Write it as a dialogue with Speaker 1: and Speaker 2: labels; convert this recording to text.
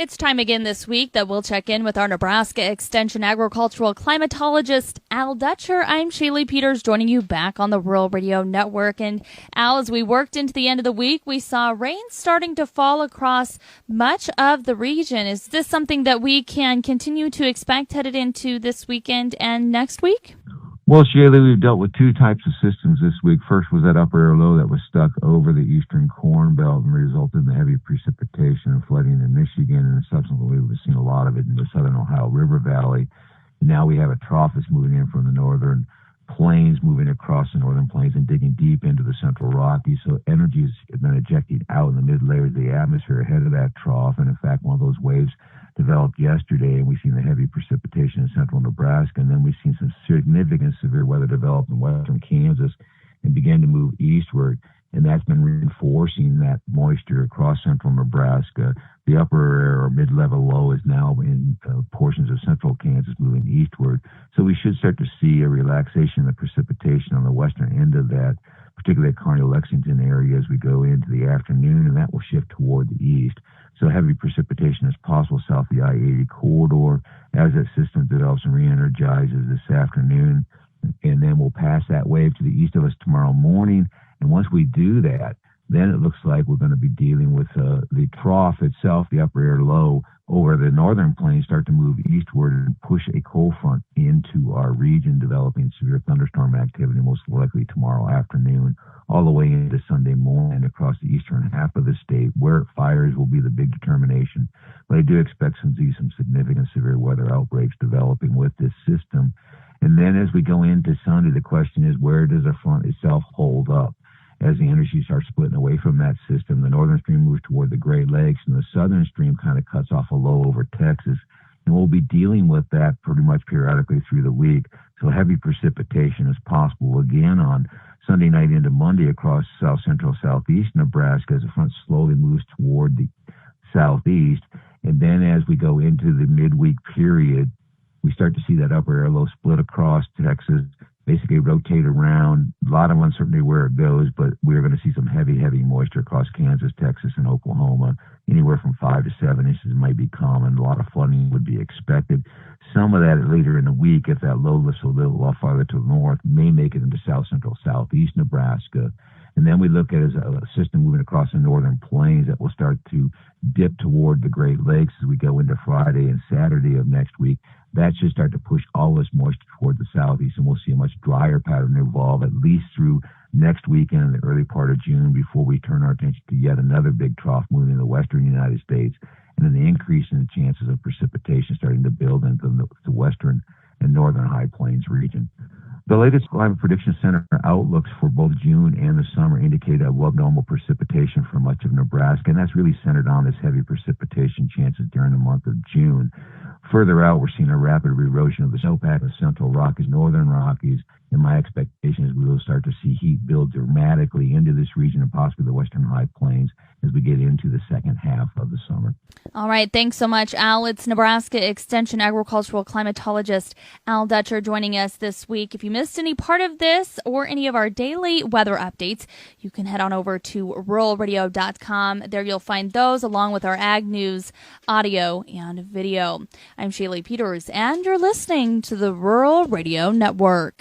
Speaker 1: It's time again this week that we'll check in with our Nebraska Extension agricultural climatologist, Al Dutcher. I'm Shaylee Peters, joining you back on the Rural Radio Network. And Al, as we worked into the end of the week, we saw rain starting to fall across much of the region. Is this something that we can continue to expect headed into this weekend and next week?
Speaker 2: Well, Shaylee, we've dealt with two types of systems this week. First was that upper air low that was stuck over the eastern corn belt and resulted in heavy precipitation and flooding in Michigan, and subsequently we've seen a lot of it in the southern Ohio River Valley. And now we have a trough that's moving in from the northern plains, moving across the northern plains and digging deep into the central Rockies. So energy has been ejected out in the mid layers of the atmosphere ahead of that trough. And in fact, one of those waves developed yesterday, and we've seen the heavy precipitation in central Nebraska, and then we've seen some significant severe weather develop in western Kansas and begin to move eastward, and that's been reinforcing that moisture across central Nebraska. The upper air or mid-level low is now in portions of central Kansas moving eastward, so we should start to see a relaxation in the precipitation on the western end of that, particularly at Kearney-Lexington area as we go into the afternoon, and that will shift toward the east. So heavy precipitation is possible south of the I-80 corridor as that system develops and re-energizes this afternoon. And then we'll pass that wave to the east of us tomorrow morning. And once we do that, then it looks like we're going to be dealing with the trough itself, the upper air low, over the northern plains start to move eastward and push a cold front into our region, developing severe thunderstorm activity most likely tomorrow afternoon, all the way into Sunday morning across the eastern half of the state. Where it fires will be the big determination. But I do expect some significant severe weather outbreaks developing with this system. And then as we go into Sunday, the question is, where does the front itself hold up? As the energy starts splitting away from that system, the northern stream moves toward the Great Lakes, and the southern stream kind of cuts off a low over Texas. And we'll be dealing with that pretty much periodically through the week. So heavy precipitation is possible again on Sunday night into Monday across south central, southeast Nebraska as the front slowly moves toward the southeast. And then as we go into the midweek period, we start to see that upper air low split across Texas, basically rotate around. A lot of uncertainty where it goes, but we're going to see some heavy moisture across Kansas, Texas, and Oklahoma. Anywhere from 5 to 7 inches might be common. A lot of flooding would be expected. Some of that later in the week, if that low lifts a little farther to the north, may make it into south central, southeast Nebraska. And then we look at a system moving across the northern plains that will start to dip toward the Great Lakes as we go into Friday and Saturday of next week. That should start to push all this moisture toward the southeast, and we'll see a much drier pattern evolve at least through next weekend and the early part of June before we turn our attention to yet another big trough moving in the western United States, and then the increase in the chances of precipitation starting to build into the western and northern high plains region. The latest Climate Prediction Center outlooks for both June and the summer indicate above normal precipitation for much of Nebraska, and that's really centered on this heavy precipitation chances during the month of June. Further out, we're seeing a rapid erosion of the snowpack of the central Rockies, northern Rockies, and my expectation is we will start to see heat build dramatically into this region and possibly the western high plains as we get into the second half of the summer.
Speaker 1: All right. Thanks so much, Al. It's Nebraska Extension agricultural climatologist Al Dutcher joining us this week. If you missed any part of this or any of our daily weather updates, you can head on over to ruralradio.com. There you'll find those along with our ag news, audio, and video. I'm Shaylee Peters, and you're listening to the Rural Radio Network.